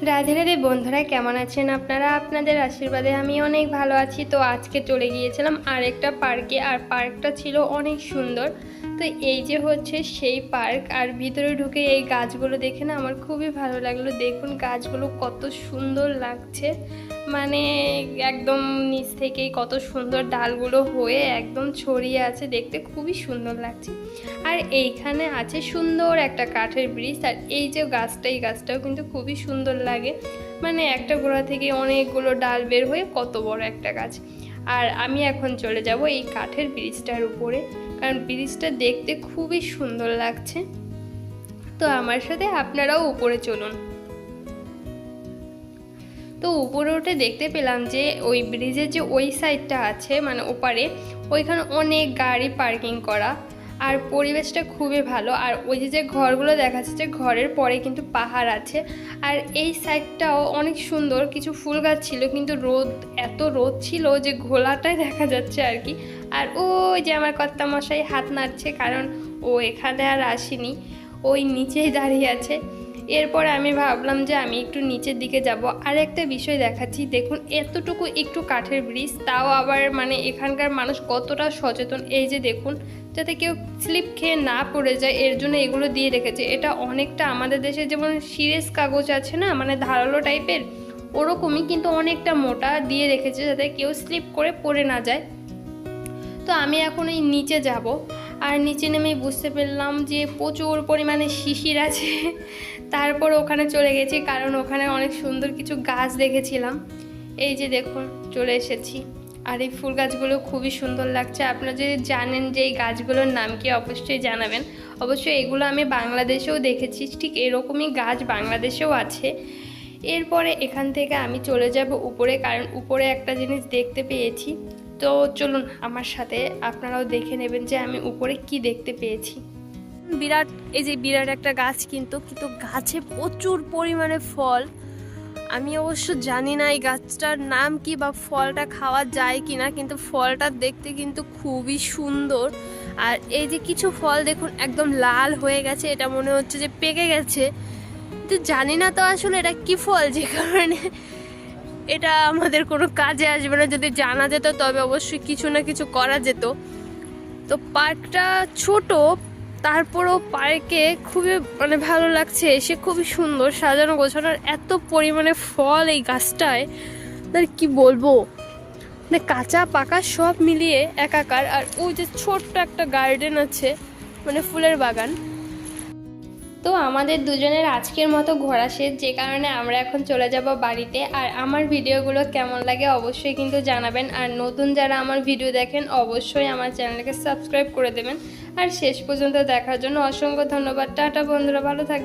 রাধে রাধে বন্ধুরা, কেমন আছেন আপনারা? আপনাদের আশীর্বাদে আমি অনেক ভালো আছি। তো আজকে চলে গিয়েছিলাম আরেকটা পার্কে, আর পার্কটা ছিল অনেক সুন্দর। তো এই যে হচ্ছে সেই পার্ক, আর ভিতরে ঢুকে এই গাছগুলো দেখে না আমার খুবই ভালো লাগলো। দেখুন গাছগুলো কত সুন্দর লাগছে, মানে একদম নিচ থেকেই কত সুন্দর ডালগুলো হয়ে একদম ছড়িয়ে আছে, দেখতে খুবই সুন্দর লাগছে। আর এইখানে আছে সুন্দর একটা কাঠের ব্রিজ, আর এই যে গাছটা, এই গাছটাও কিন্তু খুবই সুন্দর লাগে, মানে একটা গোড়া থেকে অনেকগুলো ডাল বের হয়ে কত বড় একটা গাছ। আর আমি এখন চলে যাব এই কাঠের ব্রিজটার উপরে, কারণ ব্রিজটা দেখতে খুবই সুন্দর লাগছে। তো আমার সাথে আপনারাও উপরে চলুন। তো উপরে উঠে দেখতে পেলাম যে ওই ব্রিজের যে ওই সাইডটা আছে, মানে ওপারে, ওইখানে অনেক গাড়ি পার্কিং করা, আর পরিবেশটা খুবই ভালো। আর ওই যে ঘরগুলো দেখা যাচ্ছে, ঘরের পরে কিন্তু পাহাড় আছে। আর এই সাইডটাও অনেক সুন্দর, কিছু ফুল গাছ ছিল, কিন্তু এত রোদ ছিল যে ঘোলাটাই দেখা যাচ্ছে আর কি। আর ওই যে আমার কর্তামশাই হাত নাড়ছে, কারণ ও এখানে আর আসেনি, ওই নিচেই দাঁড়িয়ে আছে। এরপর আমি ভাবলাম যে আমি একটু নিচের দিকে যাব। আর একটা বিষয় দেখাচ্ছি, দেখুন এতটুকু একটু কাঠের ব্রিজ, তাও আবার মানে এখানকার মানুষ কতটা সচেতন। এই যে দেখুন, যাতে কেউ স্লিপ খেয়ে না পড়ে যায়, এর জন্য এগুলো দিয়ে রেখেছে। এটা অনেকটা আমাদের দেশে যেমন সিরেস কাগজ আছে না, মানে ধারালো টাইপের, ওরকমই, কিন্তু অনেকটা মোটা দিয়ে রেখেছে, যাতে কেউ স্লিপ করে পড়ে না যায়। তো আমি এখন এই নিচে যাব, আর নিচে নেমে বুঝতে পারলাম যে প্রচুর পরিমাণে শিশির আছে। তারপর ওখানে চলে গেছি, কারণ ওখানে অনেক সুন্দর কিছু গাছ দেখেছিলাম। এই যে দেখুন চলে এসেছি, আর এই ফুল গাছগুলো খুবই সুন্দর লাগছে। আপনারা যদি জানেন যে এই গাছগুলোর নাম কি অবশ্যই জানাবেন। অবশ্যই এগুলো আমি বাংলাদেশেও দেখেছি, ঠিক এরকমই গাছ বাংলাদেশেও আছে। এরপরে এখান থেকে আমি চলে যাব উপরে, কারণ উপরে একটা জিনিস দেখতে পেয়েছি। তো চলুন আমার সাথে, আপনারাও দেখে নেবেন যে আমি উপরে কি দেখতে পেয়েছি। বিরাট, এই যে বিরাট একটা গাছ, কিন্তু গাছে প্রচুর পরিমাণে ফল। আমি অবশ্য জানি না এই গাছটার নাম কি বা ফলটা খাওয়া যায় কি না, কিন্তু ফলটা দেখতে কিন্তু খুবই সুন্দর। আর এই যে কিছু ফল দেখুন একদম লাল হয়ে গেছে, এটা মনে হচ্ছে যে পেকে গেছে। তো জানি না তো আসলে এটা কি ফল, যে কারণে এটা আমাদের কোনো কাজে আসবে না। যদি জানা যেত তবে অবশ্যই কিছু না কিছু করা যেত। তো পার্কটা ছোট, তারপরও পার্কে খুবই মানে ভালো লাগছে এসে, খুবই সুন্দর সাজানো গোছানো, এত পরিমাণে ফল এই গাছটায়, তার কি বলবো, মানে কাঁচা পাকা সব মিলিয়ে একাকার। আর ওই যে ছোট্ট একটা গার্ডেন আছে, মানে ফুলের বাগান। তো আমাদের দুজনের আজকের মতো ঘোরা শেষ, যে কারণে আমরা এখন চলে যাব বাড়িতে। আর আমার ভিডিওগুলো কেমন লাগে অবশ্যই কিন্তু জানাবেন। আর নতুন যারা আমার ভিডিও দেখেন অবশ্যই আমার চ্যানেলকে সাবস্ক্রাইব করে দেবেন। আর শেষ পর্যন্ত দেখার জন্য অসংখ্য ধন্যবাদ। টাটা বন্ধুরা, ভালো থাকবেন।